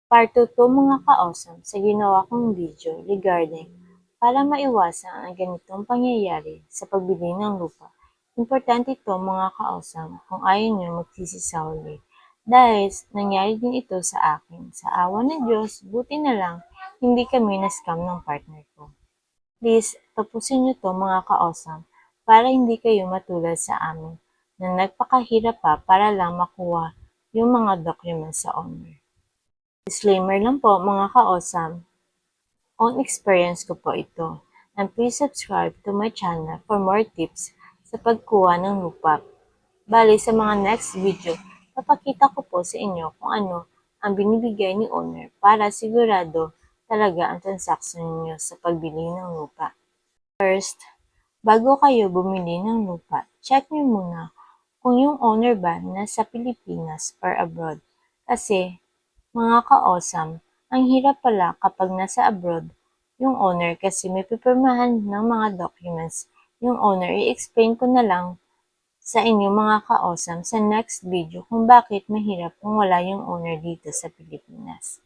Part 2 to mga ka-awesome sa ginawa kong video regarding para maiwasan ang ganitong pangyayari sa pagbili ng lupa. Importante ito mga ka-awesome kung ayaw nyo magsisi sa huli. Dahil nangyari din ito sa akin. Sa awa ng Diyos, buti na lang hindi kami na-scam ng partner ko. Please, tapusin nyo to mga ka-awesome para hindi kayo matulad sa amin na nagpakahirap pa para lang makuha yung mga documents sa owner. Disclaimer lang po mga ka-awesome, own experience ko po ito. And please subscribe to my channel for more tips sa pagkuha ng lupa. Bali sa mga next video, papakita ko po sa inyo kung ano ang binibigay ni owner para sigurado talaga ang transaction niyo sa pagbili ng lupa. First, bago kayo bumili ng lupa, check niyo muna kung yung owner ba nasa Pilipinas or abroad. Kasi mga ka-awesome, ang hirap pala kapag nasa abroad yung owner kasi may pipirmahan ng mga documents. Yung owner, i-explain ko na lang sa inyo mga ka-awesome sa next video kung bakit mahirap kung wala yung owner dito sa Pilipinas.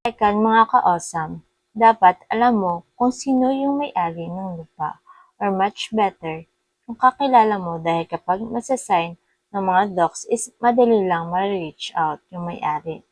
Second mga ka-awesome, dapat alam mo kung sino yung may-ari ng lupa or much better kung kakilala mo dahil kapag masasign ng mga docs is madali lang ma-reach out yung may-ari.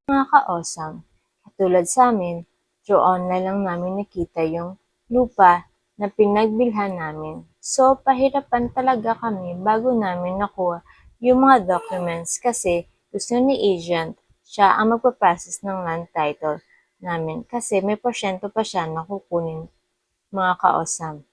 Mga ka-awesome, katulad sa amin, through online lang namin nakita yung lupa na pinagbilhan namin. So, pahirapan talaga kami bago namin nakuha yung mga documents kasi gusto ni agent, siya ang magpaprocess ng land title namin kasi may porsyento pa siya na kukunin mga ka-awesome.